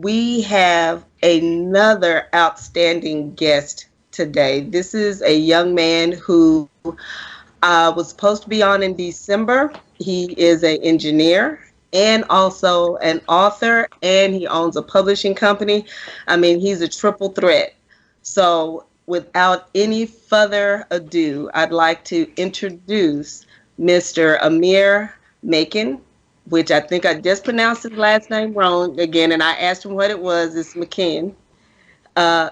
we have another outstanding guest today. This is a young man who was supposed to be on in December. He is an engineer and also an author, and he owns a publishing company. I mean, he's a triple threat. So, without any further ado, I'd like to introduce Mr. Amir Makin, which I think I just pronounced his last name wrong again, and I asked him what it was. It's McKinn.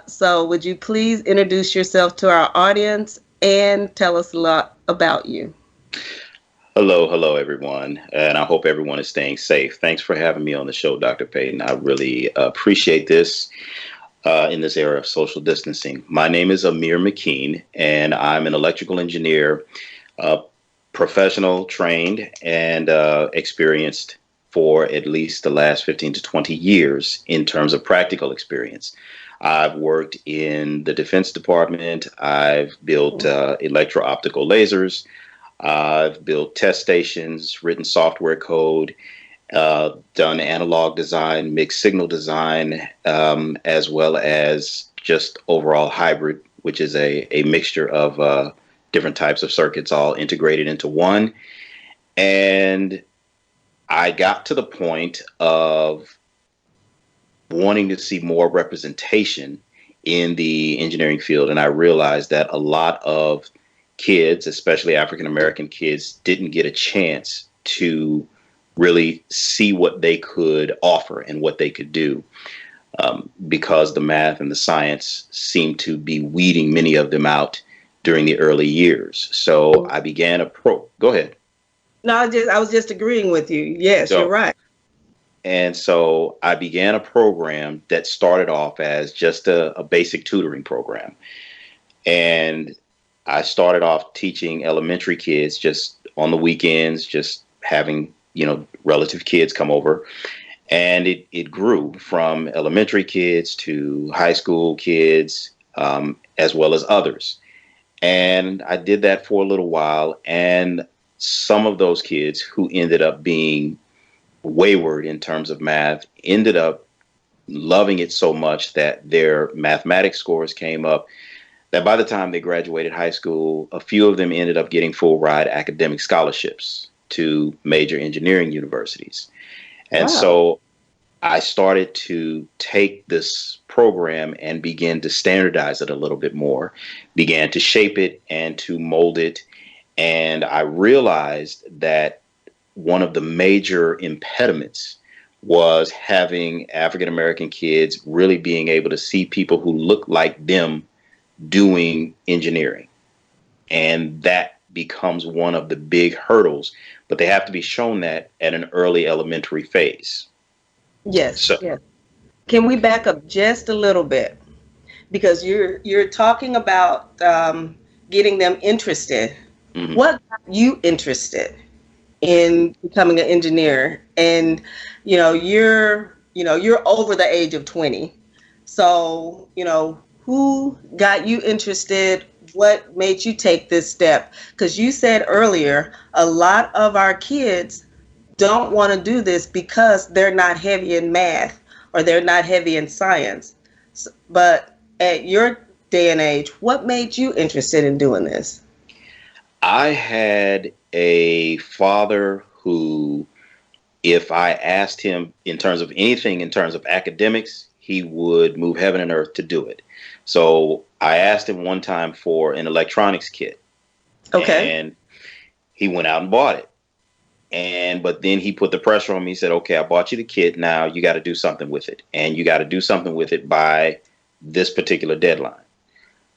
So would you please introduce yourself to our audience and tell us a lot about you? Hello, everyone, and I hope everyone is staying safe. Thanks for having me on the show, Dr. Payton. I really appreciate this in this era of social distancing. My name is Amir Makin, and I'm an electrical engineer, professional, trained, and experienced for at least the last 15 to 20 years in terms of practical experience. I've worked in the Defense Department. I've built electro-optical lasers. I've built test stations, written software code, done analog design, mixed signal design, as well as just overall hybrid, which is a mixture of different types of circuits all integrated into one. And I got to the point of wanting to see more representation in the engineering field. And I realized that a lot of kids, especially African American kids, didn't get a chance to really see what they could offer and what they could do, because the math and the science seemed to be weeding many of them out during the early years. So I began go ahead. No, I was just agreeing with you. Yes, you're right. And so I began a program that started off as just a basic tutoring program. And I started off teaching elementary kids just on the weekends, just having, relative kids come over. And it grew from elementary kids to high school kids, as well as others. And I did that for a little while. And some of those kids who ended up being wayward in terms of math ended up loving it so much that their mathematics scores came up, that by the time they graduated high school, a few of them ended up getting full ride academic scholarships to major engineering universities. And so I started to take this program and begin to standardize it a little bit more, began to shape it and to mold it. And I realized that one of the major impediments was having African American kids really being able to see people who look like them doing engineering. And that becomes one of the big hurdles, but they have to be shown that at an early elementary phase. Yes. Yes. Can we back up just a little bit? Because you're talking about getting them interested. Mm-hmm. What got you interested in becoming an engineer? And you're over the age of 20. So, who got you interested? What made you take this step? Because you said earlier, a lot of our kids don't want to do this because they're not heavy in math or they're not heavy in science. But at your day and age, what made you interested in doing this? I had a father who, if I asked him in terms of anything, in terms of academics, he would move heaven and earth to do it. So I asked him one time for an electronics kit. Okay. And he went out and bought it. But then he put the pressure on me. He said, okay, I bought you the kit. Now you got to do something with it. And you got to do something with it by this particular deadline.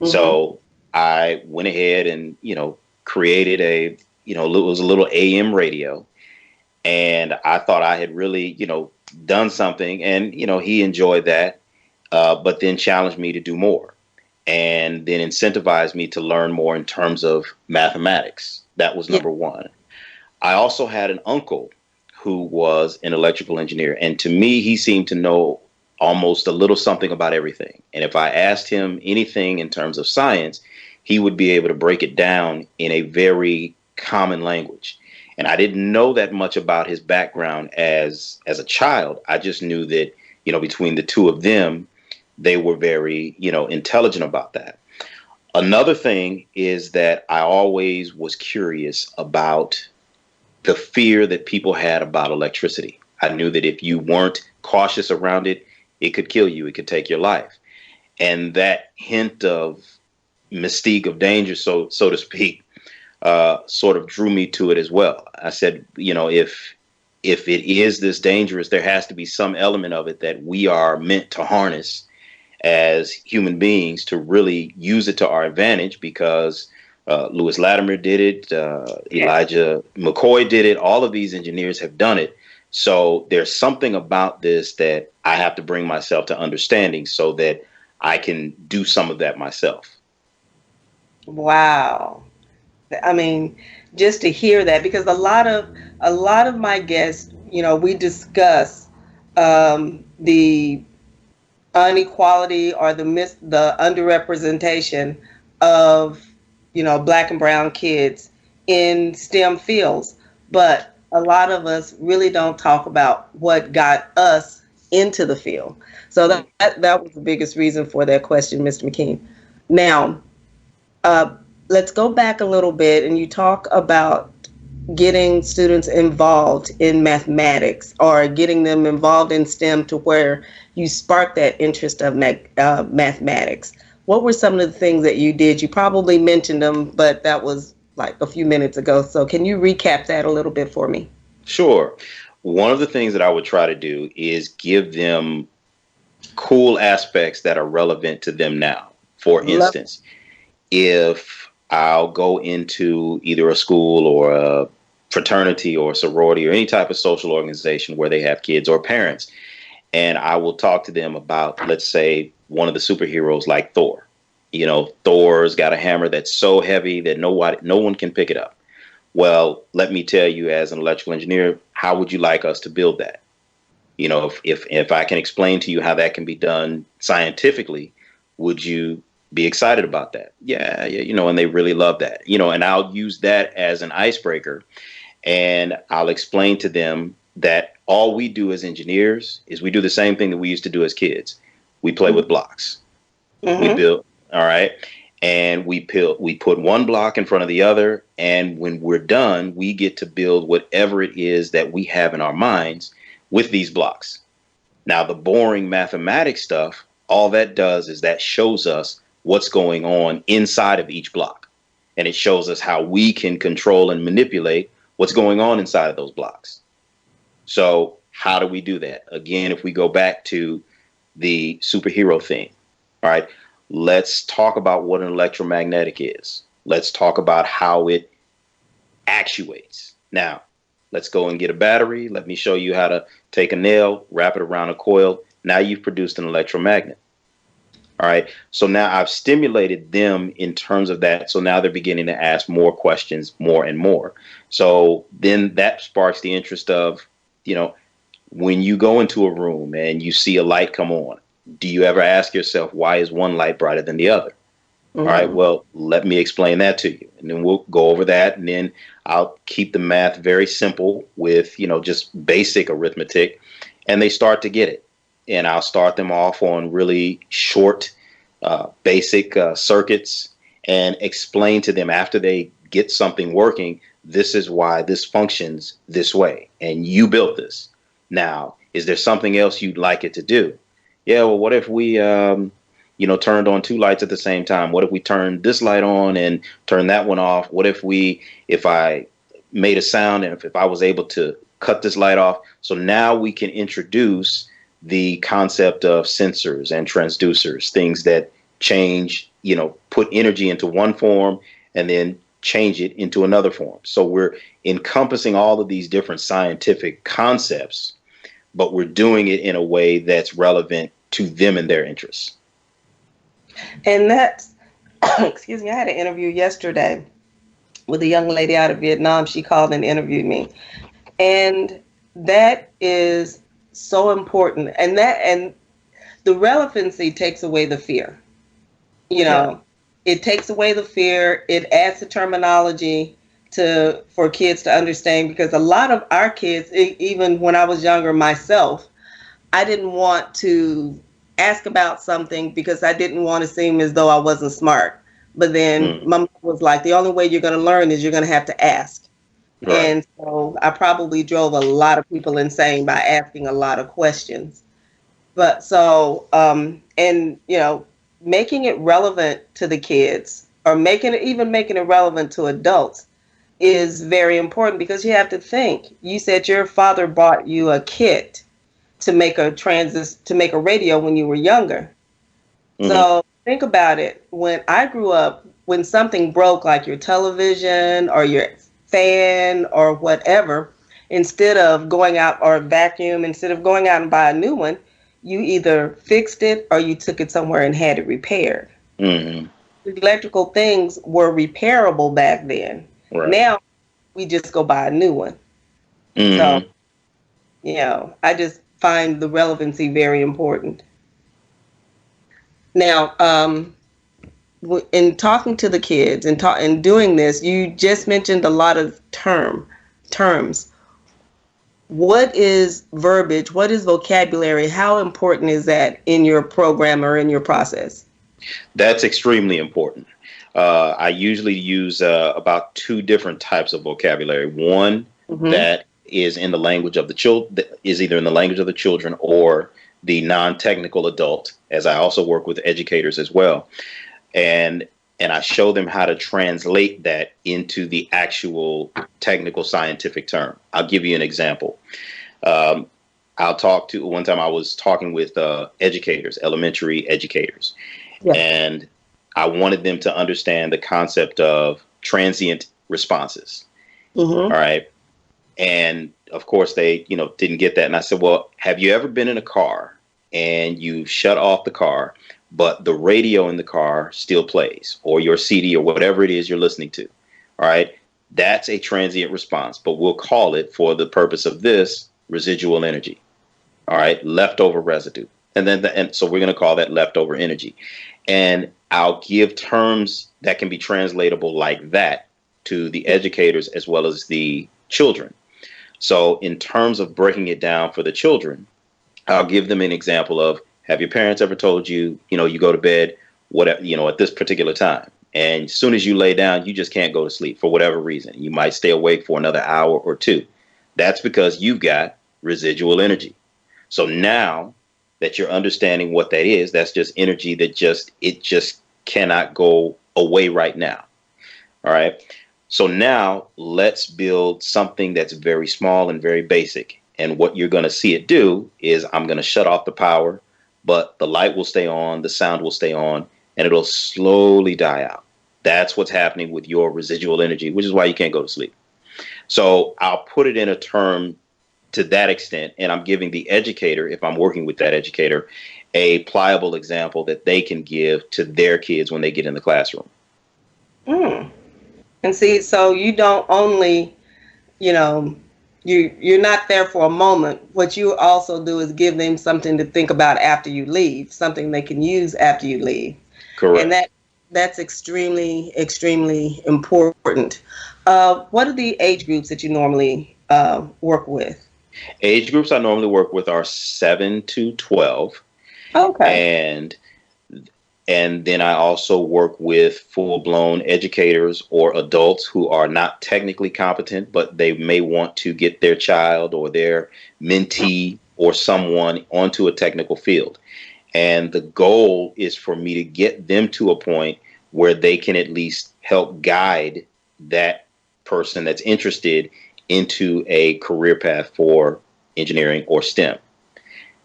Mm-hmm. So I went ahead and, created it was a little AM radio. And I thought I had really, done something. And, he enjoyed that, but then challenged me to do more. And then incentivized me to learn more in terms of mathematics. That was number one. I also had an uncle who was an electrical engineer. And to me, he seemed to know almost a little something about everything. And if I asked him anything in terms of science, he would be able to break it down in a very common language. And I didn't know that much about his background as a child. I just knew that between the two of them, they were very, intelligent about that. Another thing is that I always was curious about the fear that people had about electricity. I knew that if you weren't cautious around it, it could kill you, it could take your life. And that hint of mystique of danger, so to speak, sort of drew me to it as well. I said, if it is this dangerous, there has to be some element of it that we are meant to harness as human beings to really use it to our advantage, because Lewis Latimer did it, Elijah McCoy did it, all of these engineers have done it. So there's something about this that I have to bring myself to understanding so that I can do some of that myself. Wow. I mean, just to hear that, because a lot of my guests, we discuss the inequality or the underrepresentation of Black and brown kids in STEM fields, but a lot of us really don't talk about what got us into the field. So that was the biggest reason for that question, Mr. McKean. Now, let's go back a little bit, and you talk about getting students involved in mathematics or getting them involved in STEM to where you spark that interest of mathematics. What were some of the things that you did? You probably mentioned them, but that was like a few minutes ago. So can you recap that a little bit for me? Sure. One of the things that I would try to do is give them cool aspects that are relevant to them now. For instance, if I'll go into either a school or a fraternity or sorority or any type of social organization where they have kids or parents, and I will talk to them about, let's say, one of the superheroes like Thor. Thor's got a hammer that's so heavy that no one can pick it up. Well, let me tell you, as an electrical engineer, how would you like us to build that? If I can explain to you how that can be done scientifically, would you be excited about that? Yeah, and they really love that, and I'll use that as an icebreaker, and I'll explain to them that all we do as engineers is we do the same thing that we used to do as kids. We play with blocks. Mm-hmm. We build, all right, and we put one block in front of the other, and when we're done, we get to build whatever it is that we have in our minds with these blocks. Now, the boring mathematics stuff, all that does is that shows us what's going on inside of each block. And it shows us how we can control and manipulate what's going on inside of those blocks. So how do we do that? Again, if we go back to the superhero thing, all right, let's talk about what an electromagnetic is. Let's talk about how it actuates. Now, let's go and get a battery. Let me show you how to take a nail, wrap it around a coil. Now you've produced an electromagnet. All right. So now I've stimulated them in terms of that. So now they're beginning to ask more questions, more and more. So then that sparks the interest of, when you go into a room and you see a light come on, do you ever ask yourself, why is one light brighter than the other? Mm-hmm. All right. Well, let me explain that to you. And then we'll go over that. And then I'll keep the math very simple with, just basic arithmetic. And they start to get it. And I'll start them off on really short, basic circuits and explain to them after they get something working, this is why this functions this way. And you built this. Now, is there something else you'd like it to do? Yeah, well, what if we, turned on two lights at the same time? What if we turned this light on and turned that one off? What if I made a sound and if I was able to cut this light off? So now we can introduce the concept of sensors and transducers, things that change, put energy into one form and then change it into another form. So we're encompassing all of these different scientific concepts, but we're doing it in a way that's relevant to them and their interests. And that's, excuse me, I had an interview yesterday with a young lady out of Vietnam. She called and interviewed me. And that is so important. And the relevancy takes away the fear. It takes away the fear. It adds the terminology for kids to understand, because a lot of our kids, even when I was younger myself, I didn't want to ask about something because I didn't want to seem as though I wasn't smart. But then my mom was like, the only way you're going to learn is you're going to have to ask. Right. And so I probably drove a lot of people insane by asking a lot of questions. But so, and, you know, making it relevant to the kids or making it relevant to adults is very important because you have to think. You said your father bought you a kit to make a radio when you were younger. Mm-hmm. So think about it. When I grew up, when something broke, like your television or your fan or whatever, instead of going out or vacuum, instead of going out and buy a new one, you either fixed it or you took it somewhere and had it repaired. Mm-hmm. Electrical things were repairable back then. Right. Now we just go buy a new one. Mm-hmm. So, you know, I just find the relevancy very important. Now, in talking to the kids and doing this, you just mentioned a lot of terms. What is verbiage? What is vocabulary? How important is that in your program or in your process? That's extremely important. I usually use about two different types of vocabulary. One that is in the language of the is either in the language of the children or the non-technical adult, as I also work with educators as well. And I show them how to translate that into the actual technical scientific term. I'll give you an example. One time I was talking with educators, elementary educators, and I wanted them to understand the concept of transient responses. All right. And of course they, didn't get that. And I said, well, have you ever been in a car and you shut off the car, but the radio in the car still plays, or your CD or whatever it is you're listening to? All right. That's a transient response, but we'll call it, for the purpose of this, residual energy. All right. Leftover residue. And so we're going to call that leftover energy. And I'll give terms that can be translatable like that to the educators as well as the children. So in terms of breaking it down for the children, I'll give them an example of, have your parents ever told you, you go to bed, at this particular time, and as soon as you lay down, you just can't go to sleep for whatever reason. You might stay awake for another hour or two. That's because you've got residual energy. So now that you're understanding what that is, that's just energy that just cannot go away right now. All right. So now let's build something that's very small and very basic. And what you're going to see it do is, I'm going to shut off the power, but the light will stay on, the sound will stay on, and it'll slowly die out. That's what's happening with your residual energy, which is why you can't go to sleep. So I'll put it in a term to that extent, and I'm giving the educator, if I'm working with that educator, a pliable example that they can give to their kids when they get in the classroom. And see, so you don't only, you're not there for a moment. What you also do is give them something to think about after you leave, something they can use after you leave. Correct. And that's extremely, extremely important. What are the age groups that you normally work with? Age groups I normally work with are 7 to 12. Okay. And then I also work with full-blown educators or adults who are not technically competent, but they may want to get their child or their mentee or someone onto a technical field. And the goal is for me to get them to a point where they can at least help guide that person that's interested into a career path for engineering or STEM.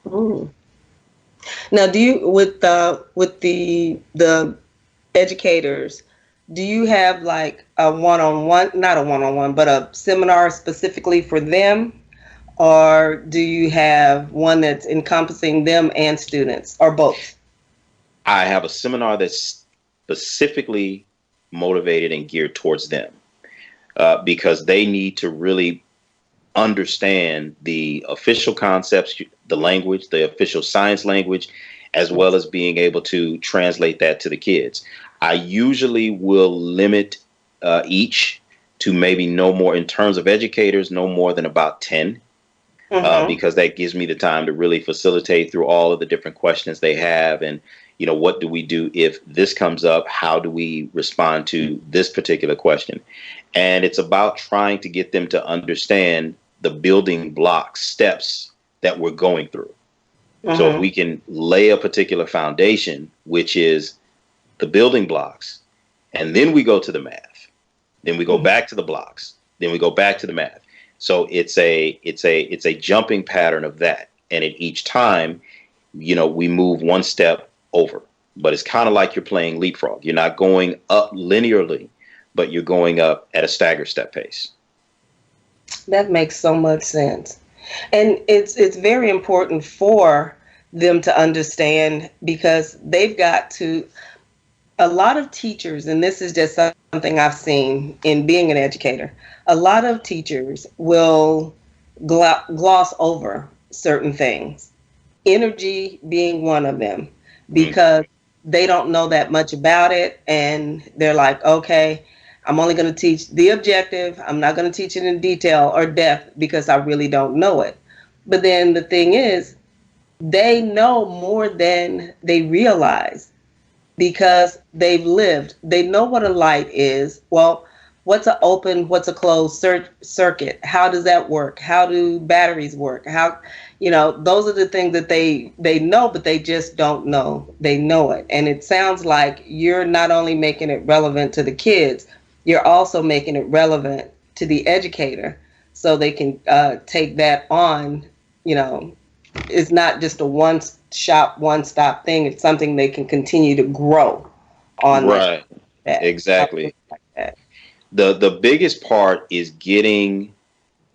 Ooh. Now, do you, with the educators, do you have like a one-on-one, not a one-on-one, but a seminar specifically for them? Or do you have one that's encompassing them and students, or both? I have a seminar that's specifically motivated and geared towards them, because they need to really understand the official concepts, the language, the official science language, as well as being able to translate that to the kids. I usually will limit each to maybe no more, in terms of educators, no more than about 10. because that gives me the time to really facilitate through all of the different questions they have. And, what do we do if this comes up? How do we respond to this particular question? And it's about trying to get them to understand the building block steps that we're going through. So if we can lay a particular foundation, which is the building blocks, and then we go to the math, then we go back to the blocks, then we go back to the math. So it's a jumping pattern of that. And at each time, we move one step over, but it's kind of like you're playing leapfrog. You're not going up linearly, but you're going up at a stagger step pace. That makes so much sense. And it's very important for them to understand, because they've got to, a lot of teachers, and this is just something I've seen in being an educator, a lot of teachers will gloss over certain things, energy being one of them, because they don't know that much about it. And they're like, okay, I'm only going to teach the objective. I'm not going to teach it in detail or depth because I really don't know it. But then the thing is, they know more than they realize because they've lived. They know what a light is. Well, what's an open, what's a closed circuit? How does that work? How do batteries work? How, those are the things that they know, but they just don't know. They know it. And it sounds like you're not only making it relevant to the kids, you're also making it relevant to the educator so they can take that on. It's not just a one-stop thing. It's something they can continue to grow on. Right. Exactly. The biggest part is getting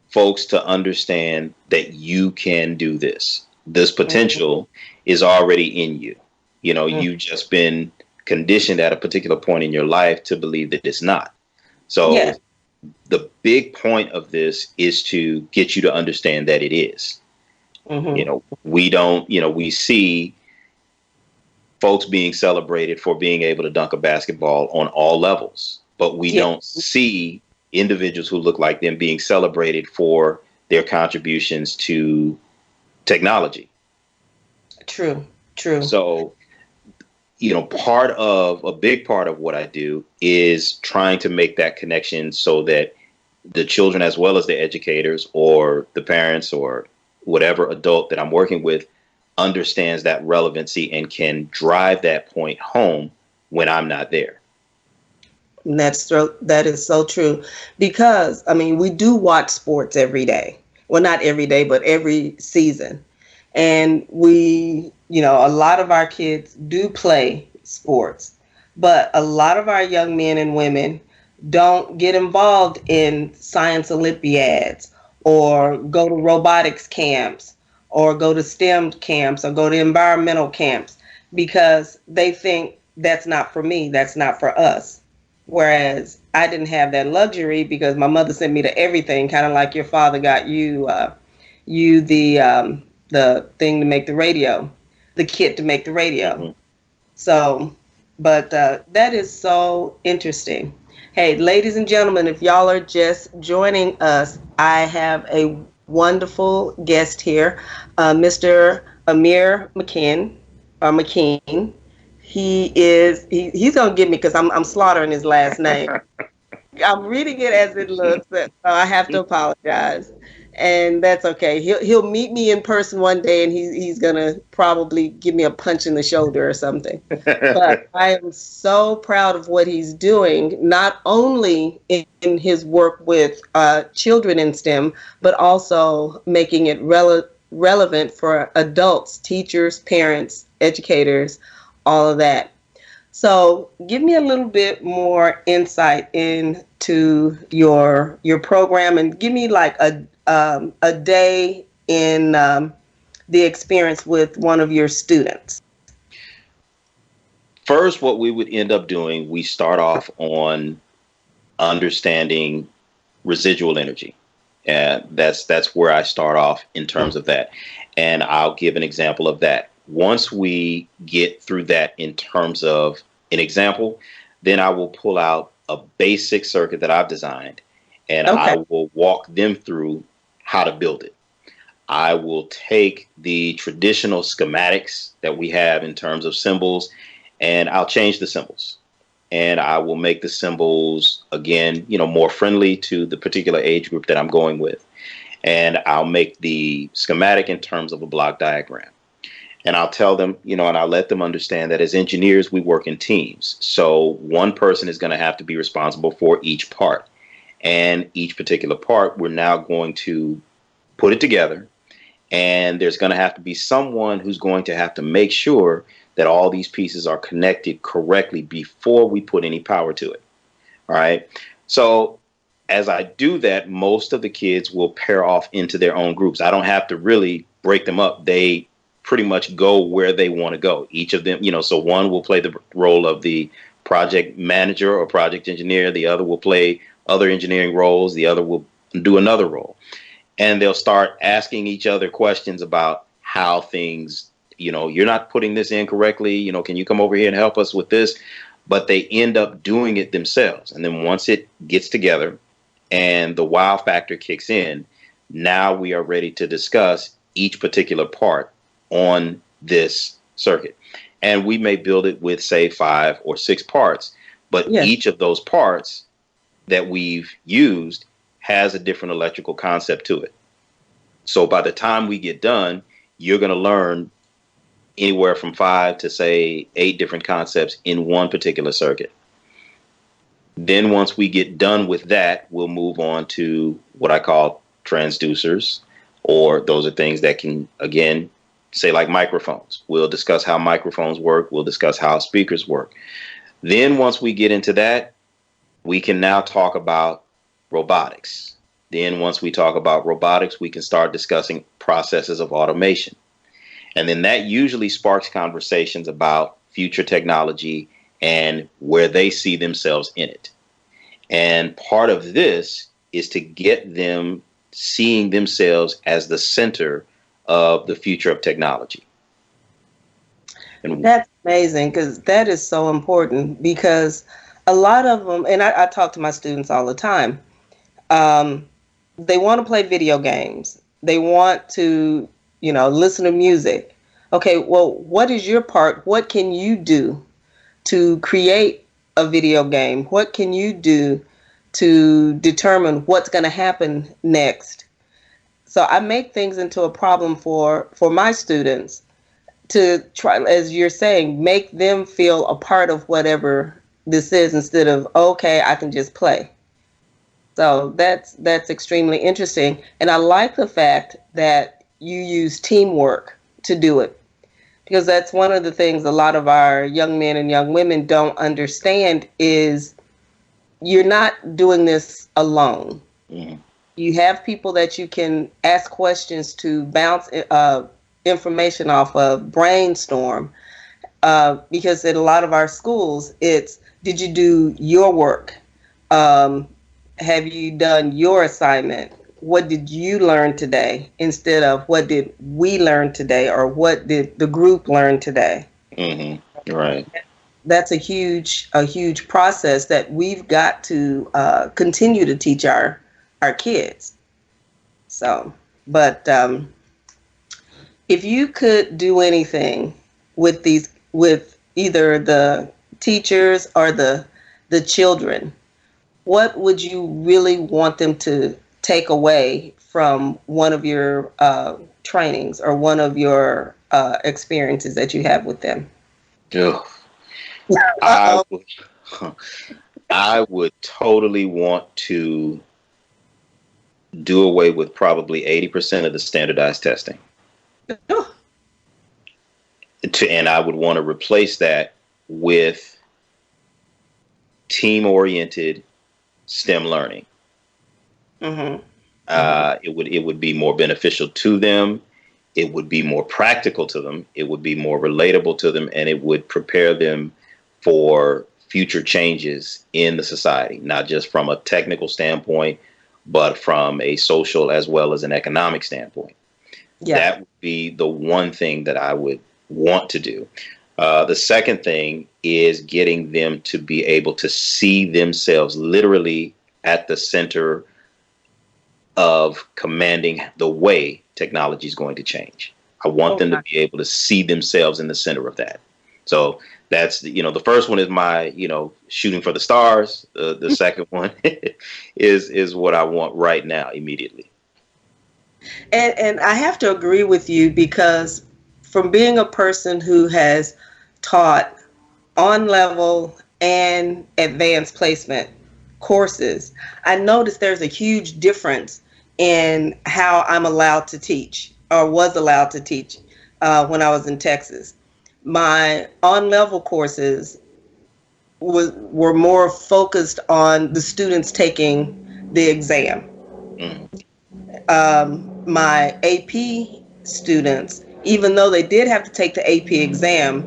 folks to understand that you can do this. This potential is already in you. You've just been conditioned at a particular point in your life to believe that it's not. So the big point of this is to get you to understand that it is. We see folks being celebrated for being able to dunk a basketball on all levels, but we don't see individuals who look like them being celebrated for their contributions to technology. True. So, a big part of what I do is trying to make that connection so that the children, as well as the educators or the parents or whatever adult that I'm working with, understands that relevancy and can drive that point home when I'm not there. And that is so true, because we do watch sports every day. Well, not every day, but every season. And a lot of our kids do play sports, but a lot of our young men and women don't get involved in science Olympiads or go to robotics camps or go to STEM camps or go to environmental camps because they think that's not for me, that's not for us. Whereas I didn't have that luxury because my mother sent me to everything, kind of like your father got you the thing to make the radio, the kit to make the radio. So, but that is so interesting. Hey, ladies and gentlemen, if y'all are just joining us, I have a wonderful guest here, Mr. Amir Makin, or Makin. He's gonna get me because I'm slaughtering his last name. I'm reading it as it looks, so I have to apologize, and that's okay. He'll meet me in person one day, and he's gonna probably give me a punch in the shoulder or something. But I am so proud of what he's doing, not only in his work with children in STEM, but also making it relevant for adults, teachers, parents, educators, all of that. So give me a little bit more insight into your program, and give me like a day in the experience with one of your students. First, what we would end up doing, we start off on understanding residual energy. And that's where I start off in terms of that. And I'll give an example of that. Once we get through that in terms of an example, then I will pull out a basic circuit that I've designed, and I will walk them through how to build it. I will take the traditional schematics that we have in terms of symbols, and I'll change the symbols. And I will make the symbols, again, more friendly to the particular age group that I'm going with. And I'll make the schematic in terms of a block diagram. And I'll tell them, and I'll let them understand that as engineers, we work in teams. So one person is going to have to be responsible for each part. And each particular part, we're now going to put it together. And there's going to have to be someone who's going to have to make sure that all these pieces are connected correctly before we put any power to it. All right. So as I do that, most of the kids will pair off into their own groups. I don't have to really break them up. They pretty much go where they want to go. Each of them, so one will play the role of the project manager or project engineer. The other will play other engineering roles. The other will do another role. And they'll start asking each other questions about how things, you're not putting this in correctly. Can you come over here and help us with this? But they end up doing it themselves. And then once it gets together and the wow factor kicks in, now we are ready to discuss each particular part on this circuit. And we may build it with, say, 5 or 6 parts, but each of those parts that we've used has a different electrical concept to it. So by the time we get done, you're going to learn anywhere from 5 to, say, 8 different concepts in one particular circuit. Then once we get done with that, we'll move on to what I call transducers, or those are things that can, again, say like microphones. We'll discuss how microphones work. We'll discuss how speakers work. Then once we get into that, we can now talk about robotics. Then once we talk about robotics, we can start discussing processes of automation. And then that usually sparks conversations about future technology and where they see themselves in it. And part of this is to get them seeing themselves as the center of the future of technology. And that's amazing, because that is so important, because a lot of them, and I talk to my students all the time, they want to play video games. They want to, listen to music. Okay, well, what is your part? What can you do to create a video game? What can you do to determine what's going to happen next? So I make things into a problem for my students to try, as you're saying, make them feel a part of whatever this is, instead of, okay, I can just play. So that's extremely interesting. And I like the fact that you use teamwork to do it, because that's one of the things a lot of our young men and young women don't understand is you're not doing this alone. Mm-hmm. You have people that you can ask questions to, bounce information off of, brainstorm. Because in a lot of our schools, it's, did you do your work? Have you done your assignment? What did you learn today? Instead of what did we learn today, or what did the group learn today? Mm-hmm. Right. That's a huge process that we've got to continue to teach our kids. So, but if you could do anything with either the teachers or the children, what would you really want them to take away from one of your trainings or one of your experiences that you have with them? I would totally want to do away with probably 80% of the standardized testing. And I would want to replace that with team-oriented STEM learning. Mm-hmm. It would be more beneficial to them. It would be more practical to them. It would be more relatable to them, and it would prepare them for future changes in the society, not just from a technical standpoint, but from a social as well as an economic standpoint. Yeah. That would be the one thing that I would want to do. The second thing is getting them to be able to see themselves literally at the center of commanding the way technology is going to change. I want them to be able to see themselves in the center of that. So that's, the first one is my, shooting for the stars. The second one is what I want right now, immediately. And I have to agree with you, because from being a person who has taught on level and advanced placement courses, I noticed there's a huge difference in how I'm allowed to teach, or was allowed to teach, when I was in Texas. My on-level courses were more focused on the students taking the exam. My AP students, even though they did have to take the AP exam,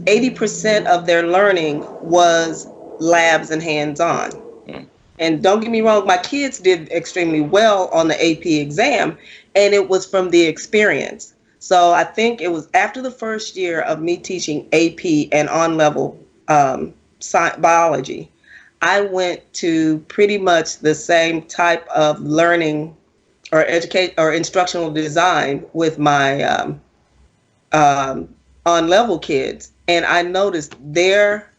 80% of their learning was labs and hands-on. And don't get me wrong, my kids did extremely well on the AP exam, and it was from the experience. So I think it was after the first year of me teaching AP and on-level biology, I went to pretty much the same type of learning or instructional design with my on-level kids, and I noticed their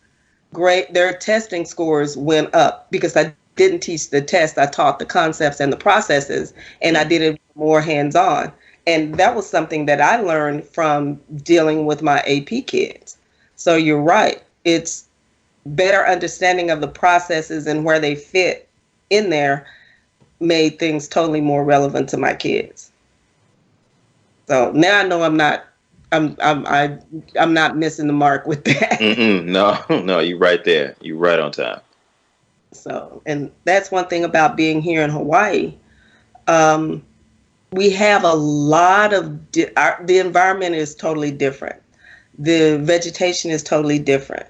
testing scores went up, because I didn't teach the test. I taught the concepts and the processes, and I did it more hands-on. And that was something that I learned from dealing with my AP kids. So you're right. It's better understanding of the processes and where they fit in there made things totally more relevant to my kids. So now I know I'm not missing the mark with that. No, you're right there. You're right on time. So, and that's one thing about being here in Hawaii. We have a lot of, the environment is totally different. The vegetation is totally different.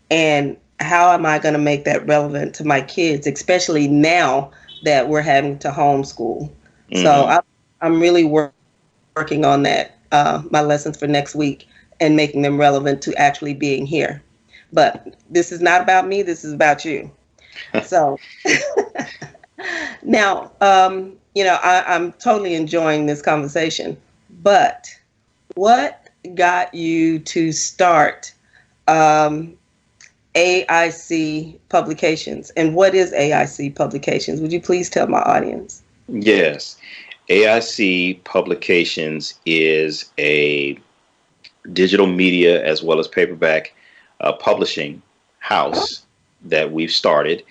And how am I going to make that relevant to my kids, especially now that we're having to homeschool? So I'm really working on that, my lessons for next week, and making them relevant to actually being here. But this is not about me. This is about you. So now, I'm totally enjoying this conversation, but what got you to start A.I.C. Publications, and what is A.I.C. Publications? Would you please tell my audience? Yes. A.I.C. Publications is a digital media as well as paperback publishing house that we've started.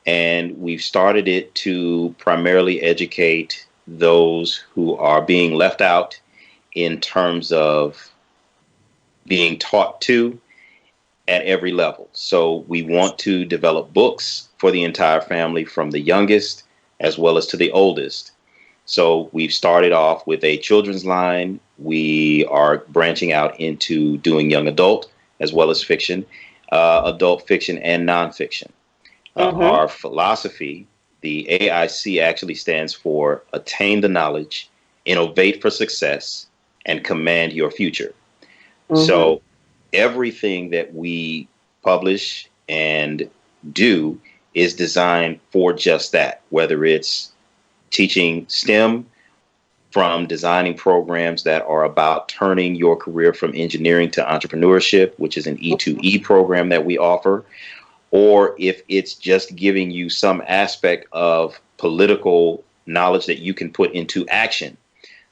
And we've started it to primarily educate those who are being left out in terms of being taught to at every level. So we want to develop books for the entire family, from the youngest as well as to the oldest. So we've started off with a children's line. We are branching out into doing young adult as well as fiction, adult fiction and nonfiction. Our philosophy, the A.I.C. actually stands for Attain the Knowledge, Innovate for Success, and Command Your Future. So everything that we publish and do is designed for just that, whether it's teaching STEM, from designing programs that are about turning your career from engineering to entrepreneurship, which is an E2E program that we offer, or if it's just giving you some aspect of political knowledge that you can put into action,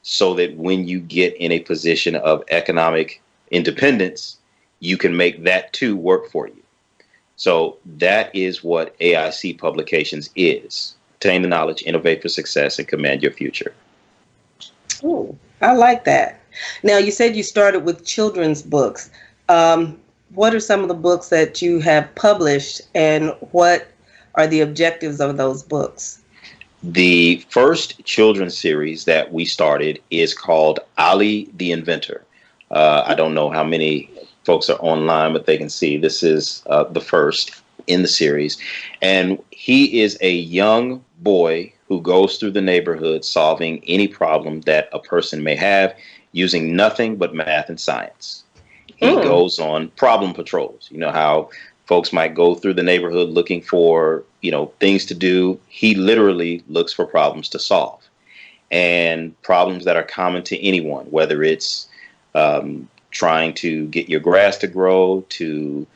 so that when you get in a position of economic independence, you can make that too work for you. So that is what A.I.C. Publications is. Attain the knowledge, innovate for success, and command your future. Oh, I like that. Now, you said you started with children's books. What are some of the books that you have published, and what are the objectives of those books? The first children's series that we started is called Ali the Inventor. I don't know how many folks are online, but they can see this is the first in the series. And he is a young boy who goes through the neighborhood solving any problem that a person may have using nothing but math and science. He goes on problem patrols. You know how folks might go through the neighborhood looking for, things to do. He literally looks for problems to solve, and problems that are common to anyone, whether it's trying to get your grass to grow, to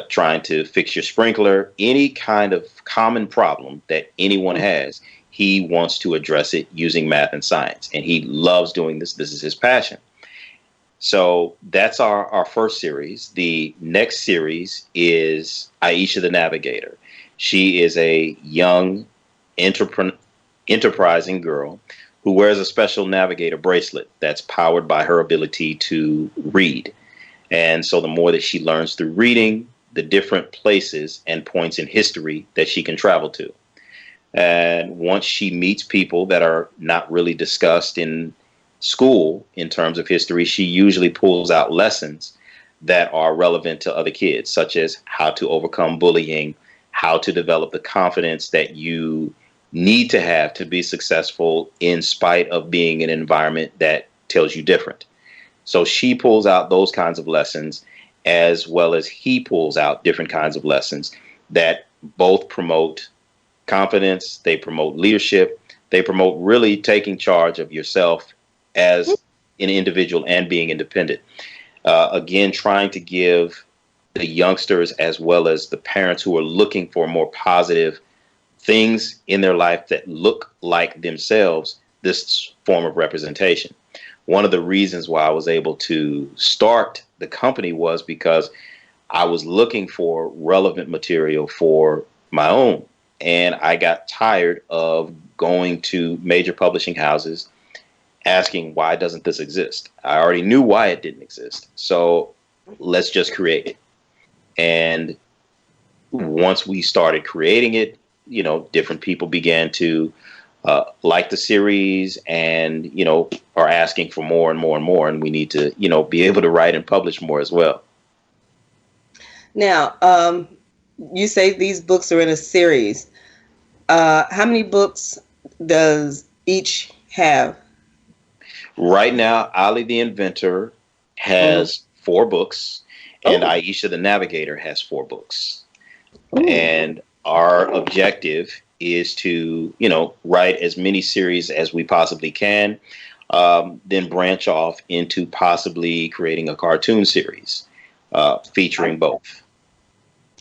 trying to fix your sprinkler, any kind of common problem that anyone has. He wants to address it using math and science, and he loves doing this. This is his passion. So that's our first series. The next series is Aisha the Navigator. She is a young, enterprising girl who wears a special navigator bracelet that's powered by her ability to read. And so the more that she learns through reading, the different places and points in history that she can travel to. And once she meets people that are not really discussed in school in terms of history, she usually pulls out lessons that are relevant to other kids, such as how to overcome bullying, how to develop the confidence that you need to have to be successful in spite of being in an environment that tells you different. So she pulls out those kinds of lessons, as well as he pulls out different kinds of lessons that both promote confidence, they promote leadership, they promote really taking charge of yourself as an individual and being independent. Again, trying to give the youngsters as well as the parents who are looking for more positive things in their life that look like themselves, this form of representation. One of the reasons why I was able to start the company was because I was looking for relevant material for my own. And I got tired of going to major publishing houses asking, why doesn't this exist? I already knew why it didn't exist. So let's just create it. And once we started creating it, different people began to like the series and, are asking for more and more and more. And we need to, be able to write and publish more as well. Now, you say these books are in a series. How many books does each have? Right now, Ali the Inventor has 4 books, and Aisha the Navigator has 4 books. And our objective is to, write as many series as we possibly can, then branch off into possibly creating a cartoon series featuring both.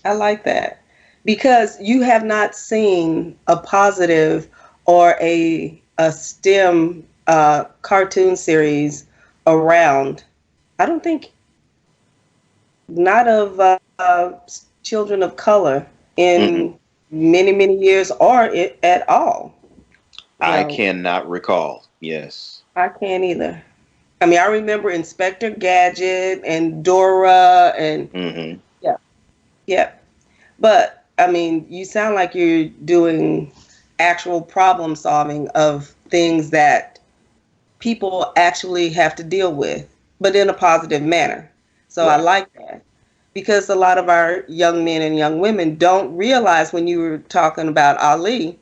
I like that, because you have not seen a positive or a STEM cartoon series around. I don't think, not of children of color in many, many years or at all. I cannot recall. Yes. I can't either. I mean, I remember Inspector Gadget and Dora and yeah. But I mean, you sound like you're doing actual problem solving of things that people actually have to deal with, but in a positive manner. So I like that, because a lot of our young men and young women don't realize, when you were talking about Ali,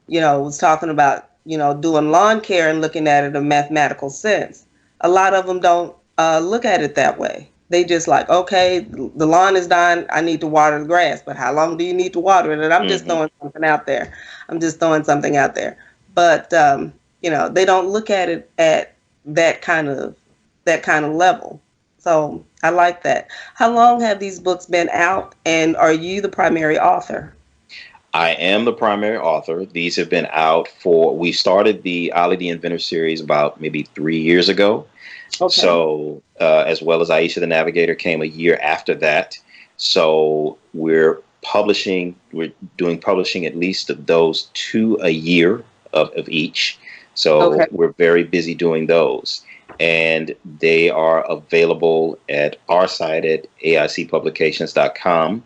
was talking about, doing lawn care and looking at it in a mathematical sense. A lot of them don't look at it that way. They just like, okay, the lawn is dying, I need to water the grass, but how long do you need to water it? And I'm just throwing something out there. But they don't look at it at that kind of level. So I like that. How long have these books been out, and are you the primary author? I am the primary author. These have been out we started the Ali the Inventor series about maybe 3 years ago. Okay. So as well as Aisha the Navigator came a year after that. So we're doing publishing at least of those 2 a year of each. So we're very busy doing those. And they are available at our site at AICpublications.com.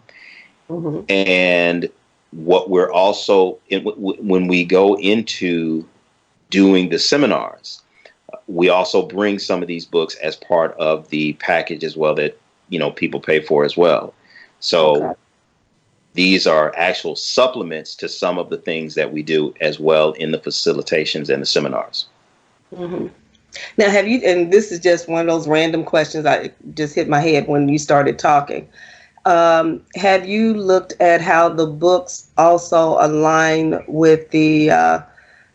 And what we're also, when we go into doing the seminars, we also bring some of these books as part of the package as well that, people pay for as well. So these are actual supplements to some of the things that we do as well in the facilitations and the seminars. Now, have you, and this is just one of those random questions I just hit my head when you started talking. Have you looked at how the books also align with the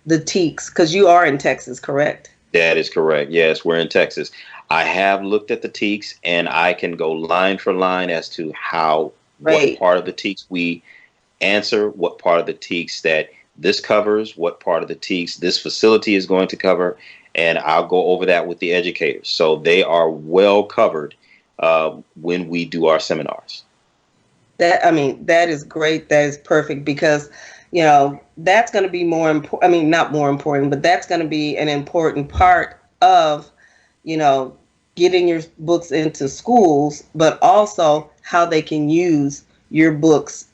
TEKS? Because you are in Texas, correct? That is correct. Yes, we're in Texas. I have looked at the teaks, and I can go line for line as to what Right. part of the teaks we answer, what part of the teaks that this covers, what part of the teaks this facility is going to cover, and I'll go over that with the educators. So they are well covered when we do our seminars. That is great. That is perfect because, that's going to be more important. I mean, not more important, but that's going to be an important part of, you know, getting your books into schools, but also how they can use your books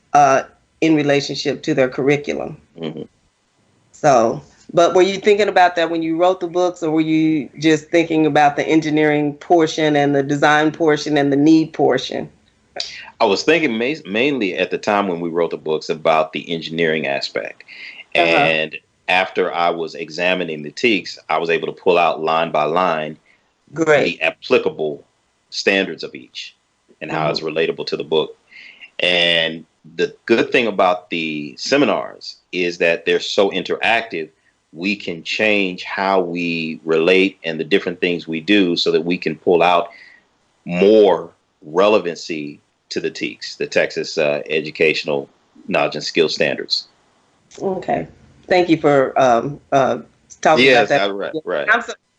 in relationship to their curriculum. Mm-hmm. So, but were you thinking about that when you wrote the books, or were you just thinking about the engineering portion and the design portion and the need portion? I was thinking mainly at the time when we wrote the books about the engineering aspect. Uh-huh. And after I was examining the teaks, I was able to pull out line by line Great. the applicable standards of each and how it's Mm-hmm. relatable to the book. And the good thing about the seminars is that they're so interactive. We can change how we relate and the different things we do so that we can pull out more relevancy to the TEKS, the Texas Educational Knowledge and Skill Standards. Okay. Thank you for talking about Yes, that. right, Yeah, right.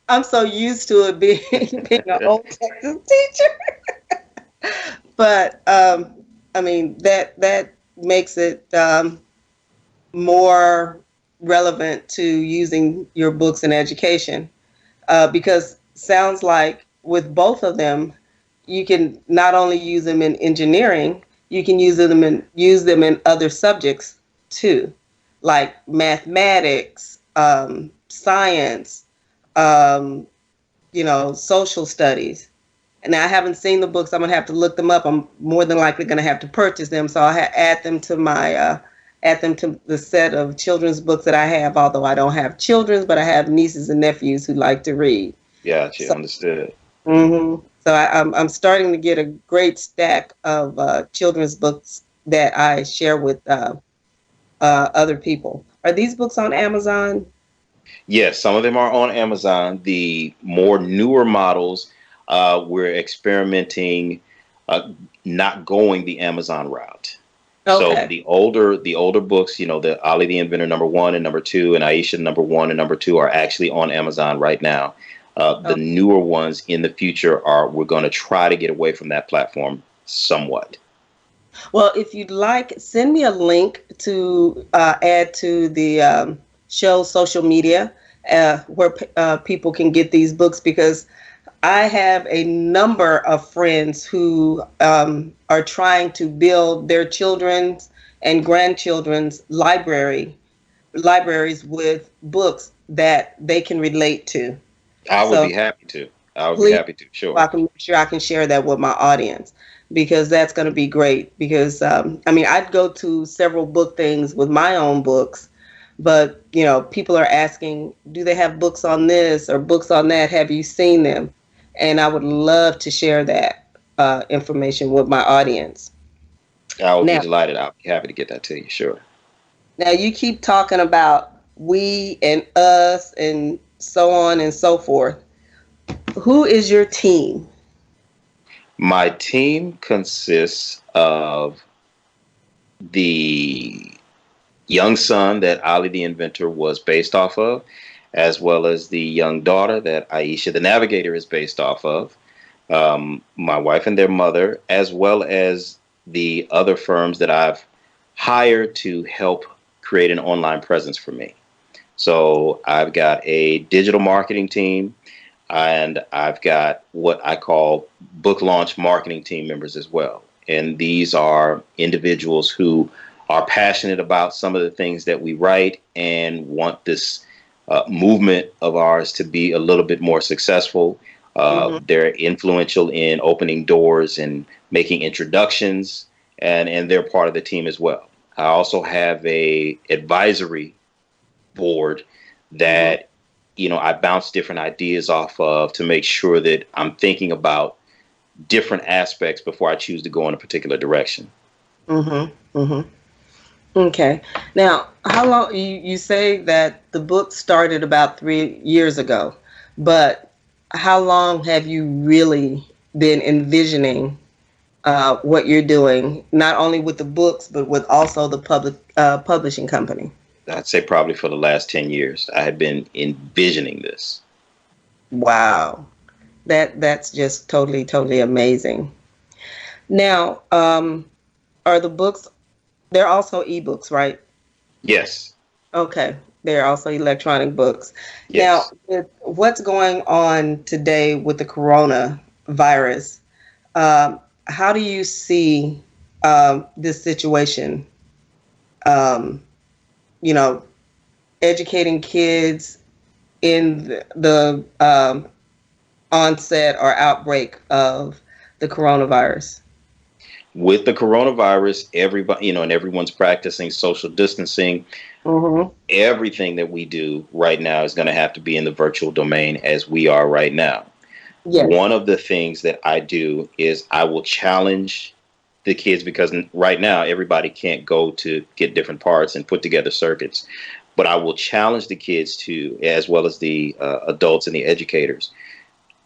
I'm so used to it being being an old Texas teacher, but that makes it more relevant to using your books in education, because sounds like with both of them, you can not only use them in engineering, you can use them in other subjects too, like mathematics, science, um, social studies. And I haven't seen the books. I'm gonna have to look them up. I'm more than likely gonna have to purchase them, so I'll add them to the set of children's books that I have. Although I don't have children's, but I have nieces and nephews who like to read. Gotcha, So, understood. I'm starting to get a great stack of children's books that I share with other people. Are these books on Amazon? Yes, some of them are on Amazon. The more newer models, we're experimenting, not going the Amazon route. So Okay. the older books, the Ali the Inventor #1 and #2, and Aisha #1 and #2 are actually on Amazon right now. The newer ones in the future we're going to try to get away from that platform somewhat. Well, if you'd like, send me a link to add to the show's social media, where people can get these books, because I have a number of friends who are trying to build their children's and grandchildren's libraries with books that they can relate to. I would So be happy to. I would be please, happy to. so Sure. I can make sure I can share that with my audience, because that's going to be great. Because I'd go to several book things with my own books, but people are asking, do they have books on this or books on that? Have you seen them? And I would love to share that information with my audience. I would be Now, delighted. I'll be happy to get that to you. Sure. now you keep talking about we and us and so on and so forth. Who is your team? My team consists of the young son that Ali the Inventor was based off of, as well as the young daughter that Aisha the Navigator is based off of, my wife and their mother, as well as the other firms that I've hired to help create an online presence for me. So I've got a digital marketing team, and I've got what I call book launch marketing team members as well. And these are individuals who are passionate about some of the things that we write and want this movement of ours to be a little bit more successful. Hmm. They're influential in opening doors and making introductions, and they're part of the team as well. I also have a advisory board Hmm. that I bounce different ideas off of to make sure that I'm thinking about different aspects before I choose to go in a particular direction. Mm-hmm. Mm-hmm. Okay. Now, how long you say that the book started about 3 years ago, but how long have you really been envisioning what you're doing, not only with the books, but with also the publishing company? I'd say probably for the last 10 years, I had been envisioning this. Wow. That's just totally, totally amazing. Now, are the books, they're also ebooks, right? Yes. Okay. They're also electronic books. Now, Yes. with what's going on today with the coronavirus, how do you see this situation, um, you know, educating kids in the onset or outbreak of the coronavirus? With the coronavirus, everybody, and everyone's practicing social distancing. Mm-hmm. Everything that we do right now is going to have to be in the virtual domain as we are right now. Yes. One of the things that I do is I will challenge the kids, because right now everybody can't go to get different parts and put together circuits. But I will challenge the kids to, as well as the adults and the educators,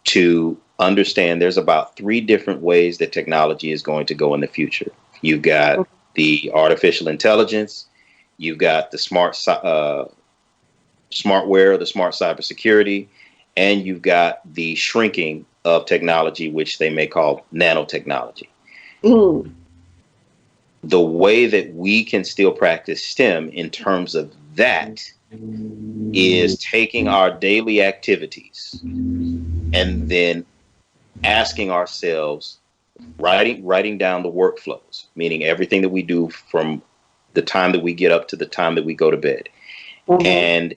to understand there's about 3 different ways that technology is going to go in the future. You've got the artificial intelligence, you've got the smartware, the smart cybersecurity, and you've got the shrinking of technology, which they may call nanotechnology. Mm. The way that we can still practice STEM in terms of that is taking our daily activities and then asking ourselves, writing down the workflows, meaning everything that we do from the time that we get up to the time that we go to bed, Mm-hmm. and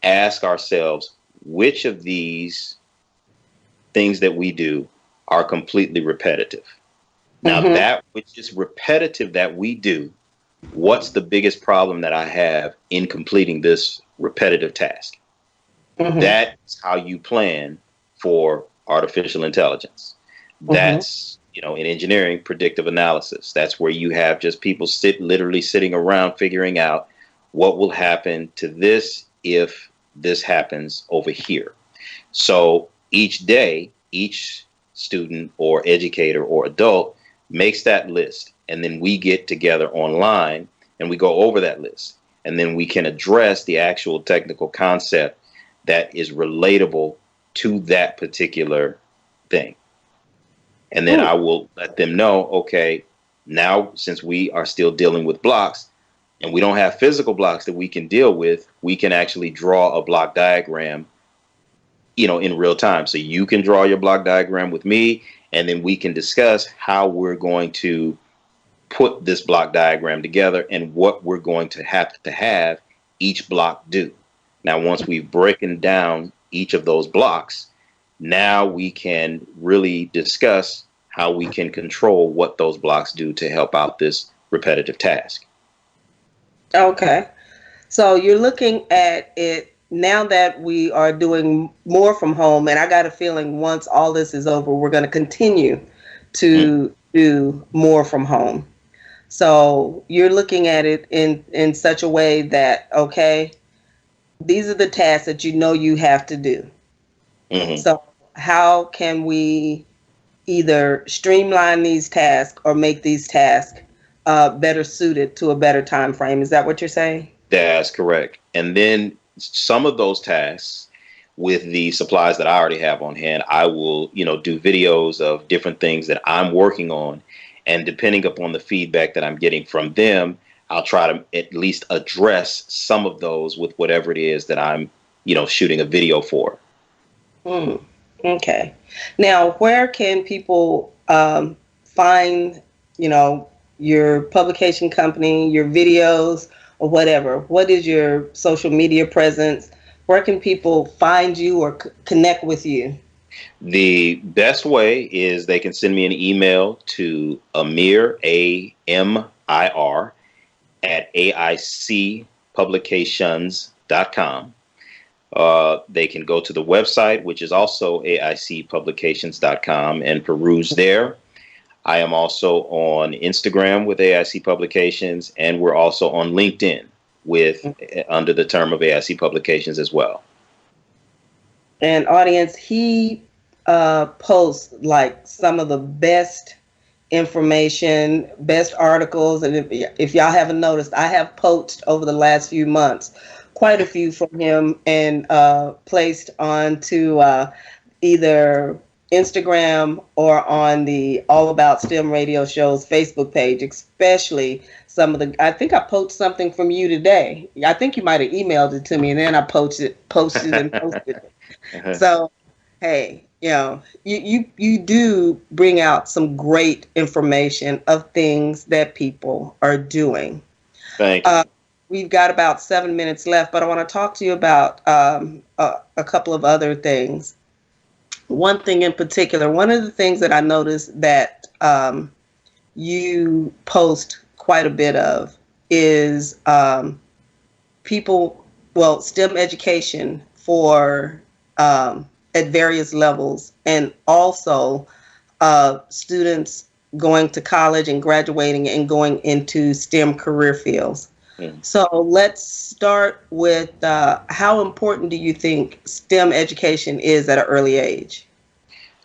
ask ourselves which of these things that we do are completely repetitive. Now, Mm-hmm. that which is repetitive that we do, what's the biggest problem that I have in completing this repetitive task? Mm-hmm. That's how you plan for artificial intelligence. Mm-hmm. That's, in engineering, predictive analysis. That's where you have just people literally sitting around figuring out what will happen to this if this happens over here. So each day, each student or educator or adult makes that list, and then we get together online and we go over that list, and then we can address the actual technical concept that is relatable to that particular thing. And then I will let them know, okay, now since we are still dealing with blocks and we don't have physical blocks that we can deal with, we can actually draw a block diagram, in real time. So you can draw your block diagram with me, and then we can discuss how we're going to put this block diagram together and what we're going to have each block do. Now, once we've broken down each of those blocks, now we can really discuss how we can control what those blocks do to help out this repetitive task. Okay. So you're looking at it now that we are doing more from home, and I got a feeling once all this is over, we're going to continue to do more from home. So you're looking at it in such a way that, okay, these are the tasks that you have to do. Mm-hmm. So how can we either streamline these tasks or make these tasks better suited to a better time frame? Is that what you're saying? That's correct. And then some of those tasks, with the supplies that I already have on hand, I will, do videos of different things that I'm working on. And depending upon the feedback that I'm getting from them, I'll try to at least address some of those with whatever it is that I'm, shooting a video for. Mm, okay. Now, where can people find, your publication company, your videos, or whatever? What is your social media presence? Where can people find you or connect with you? The best way is they can send me an email to Amir, AMIR, at AICpublications.com. They can go to the website, which is also aicpublications.com, and peruse there. I am also on Instagram with AIC Publications, and we're also on LinkedIn with under the term of AIC Publications as well. And audience, he posts like some of the best information, best articles, and if y'all haven't noticed, I have posted over the last few months quite a few from him and placed onto either Instagram or on the All About STEM Radio Show's Facebook page, especially some of the, I think I posted something from you today. I think you might have emailed it to me and then I posted and posted it. So, hey, you know, you do bring out some great information of things that people are doing. Thank you. We've got about 7 minutes left, but I want to talk to you about a couple of other things. One thing in particular, one of the things that I noticed that you post quite a bit of is STEM education for at various levels, and also students going to college and graduating and going into STEM career fields. So let's start with how important do you think STEM education is at an early age?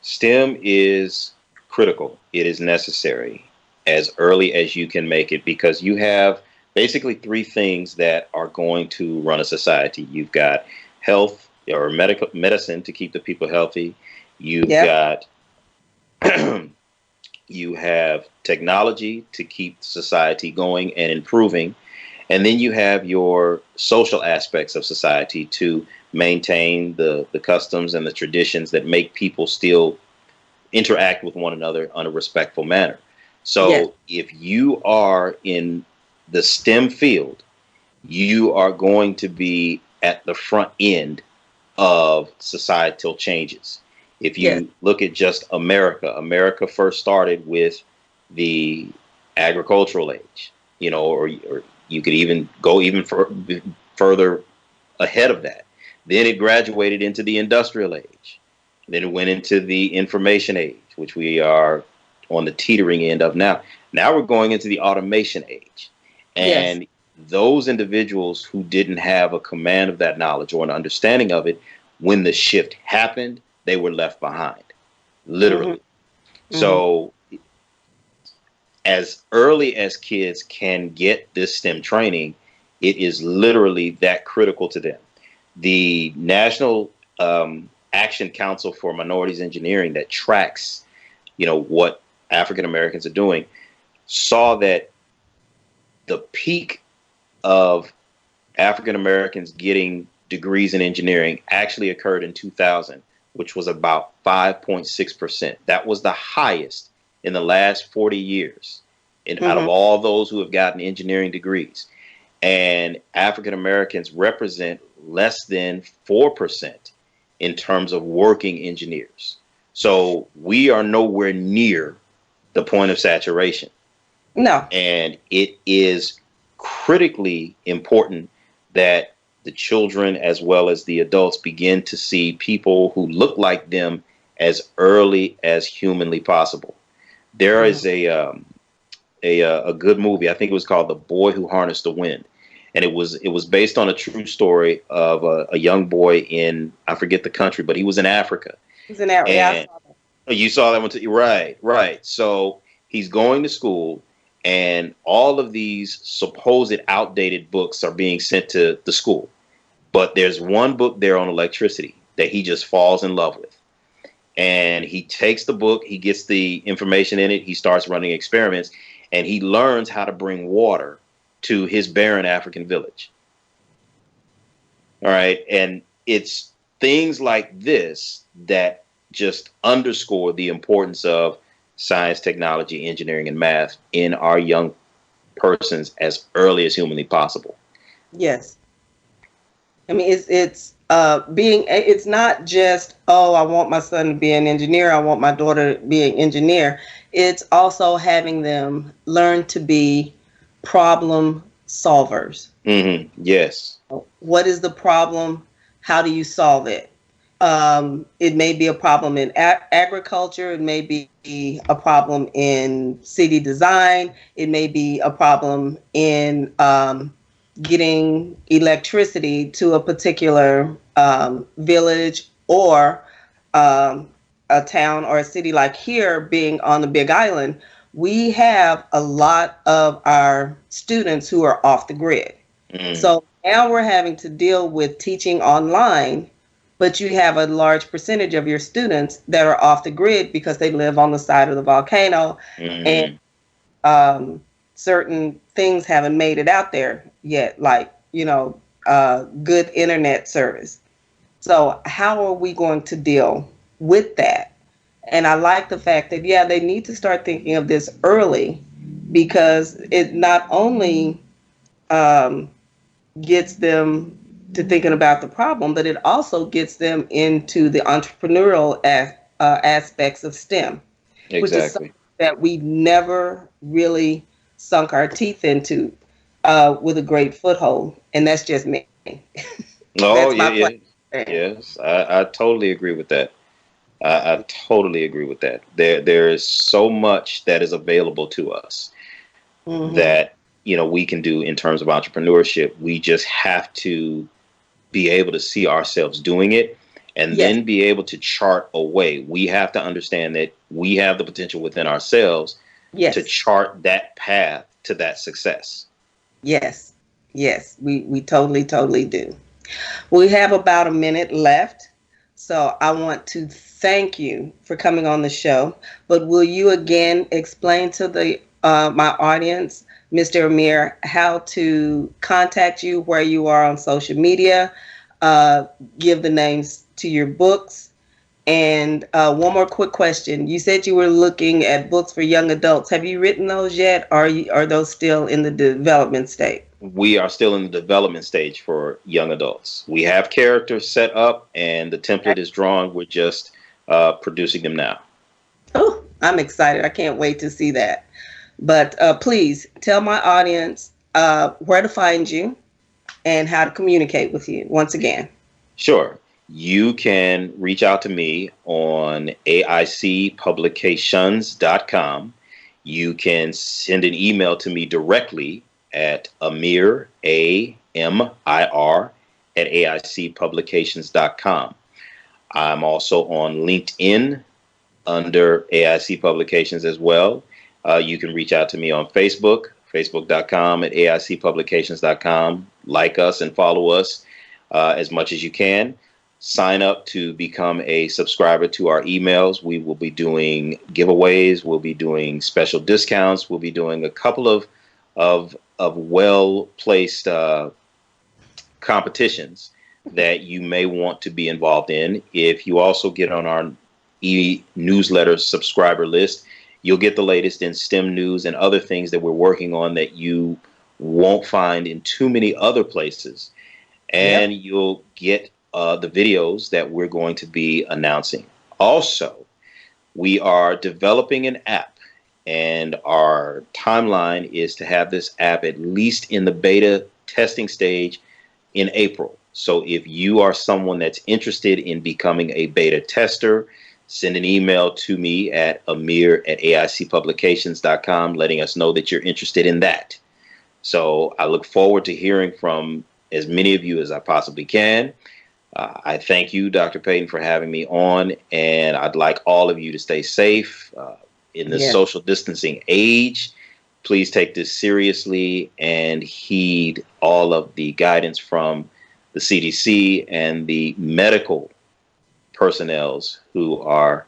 STEM is critical. It is necessary as early as you can make it, because you have basically three things that are going to run a society. You've got health or medicine to keep the people healthy. You've got you have technology to keep society going and improving. And then you have your social aspects of society to maintain the customs and the traditions that make people still interact with one another in a respectful manner. So if you are in the STEM field, you are going to be at the front end of societal changes. If you look at just America first started with the agricultural age, you know, or you could even go further ahead of that. Then it graduated into the industrial age. Then it went into the information age, which we are on the teetering end of now. Now we're going into the automation age. And those individuals who didn't have a command of that knowledge or an understanding of it, when the shift happened, they were left behind, literally. So as early as kids can get this STEM training, it is literally that critical to them. The National Action Council for Minorities Engineering that tracks, you know, what African Americans are doing, saw that the peak of African Americans getting degrees in engineering actually occurred in 2000, which was about 5.6%. That was the highest in the last 40 years out of all those who have gotten engineering degrees. And African Americans represent less than 4% in terms of working engineers. So we are nowhere near the point of saturation. No. And it is critically important that the children as well as the adults begin to see people who look like them as early as humanly possible. There is a good movie, I think it was called The Boy Who Harnessed the Wind. And it was based on a true story of a young boy in, I forget the country, but he was in Africa. He's in Africa. Yeah, I saw that. You saw that one too? Right. So he's going to school, and all of these supposed outdated books are being sent to the school. But there's one book there on electricity that he just falls in love with. And he takes the book, he gets the information in it, he starts running experiments, and he learns how to bring water to his barren African village. All right. And it's things like this that just underscore the importance of science, technology, engineering, and math in our young persons as early as humanly possible. Yes. I mean, it's not just, oh, I want my son to be an engineer, I want my daughter to be an engineer. It's also having them learn to be problem solvers. Yes. What is the problem? How do you solve it? It may be a problem in agriculture. It may be a problem in city design. It may be a problem in getting electricity to a particular village or a town or a city like here being on the Big Island. We have a lot of our students who are off the grid. So now we're having to deal with teaching online, but you have a large percentage of your students that are off the grid because they live on the side of the volcano, and certain things haven't made it out there yet, like, good internet service. So how are we going to deal with that? And I like the fact that, yeah, they need to start thinking of this early, because it not only gets them to thinking about the problem, but it also gets them into the entrepreneurial aspects of STEM, which is something that we never really sunk our teeth into with a great foothold. And that's just me. Oh, yeah. Yes, I totally agree with that. I totally agree with that. There is so much that is available to us that, we can do in terms of entrepreneurship. We just have to be able to see ourselves doing it, and then be able to chart a way. We have to understand that we have the potential within ourselves to chart that path to that success. Yes, we totally do. We have about a minute left, so I want to thank you for coming on the show. But will you again explain to the my audience, Mr. Amir, how to contact you, where you are on social media, give the names to your books, and one more quick question. You said you were looking at books for young adults. Have you written those yet, or are those still in the development state? We are still in the development stage for young adults. We have characters set up and the template is drawn. We're just producing them now. Oh, I'm excited. I can't wait to see that. But please tell my audience where to find you and how to communicate with you once again. Sure. You can reach out to me on AICpublications.com. You can send an email to me directly at Amir, AMIR, at AICpublications.com. I'm also on LinkedIn under AIC Publications as well. You can reach out to me on Facebook, facebook.com, at AICpublications.com. Like us and follow us as much as you can. Sign up to become a subscriber to our emails. We will be doing giveaways. We'll be doing special discounts. We'll be doing a couple of well-placed competitions that you may want to be involved in. If you also get on our e-newsletter subscriber list, you'll get the latest in STEM news and other things that we're working on that you won't find in too many other places. And you'll get the videos that we're going to be announcing. Also, we are developing an app, and our timeline is to have this app at least in the beta testing stage in April. So if you are someone that's interested in becoming a beta tester, send an email to me at Amir at AICpublications.com, letting us know that you're interested in that. So I look forward to hearing from as many of you as I possibly can. I thank you, Dr. Payton, for having me on, and I'd like all of you to stay safe in this social distancing age. Please take this seriously and heed all of the guidance from the CDC and the medical personnels who are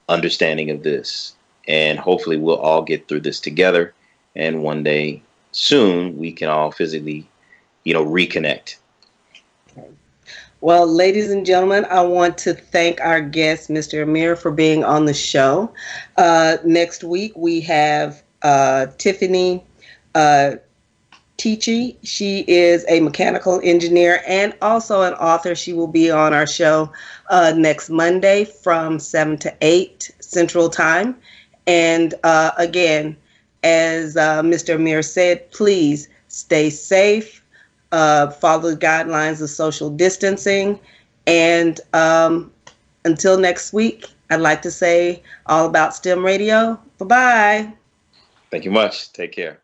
understanding of this. And hopefully we'll all get through this together, and one day soon we can all physically, reconnect. Well, ladies and gentlemen, I want to thank our guest, Mr. Amir, for being on the show. Next week, we have Tiffany Tichy. She is a mechanical engineer and also an author. She will be on our show next Monday from 7 to 8 Central Time. And again, as Mr. Amir said, please stay safe. follow the guidelines of social distancing. And until next week, I'd like to say all about STEM Radio. Bye-bye. Thank you much. Take care.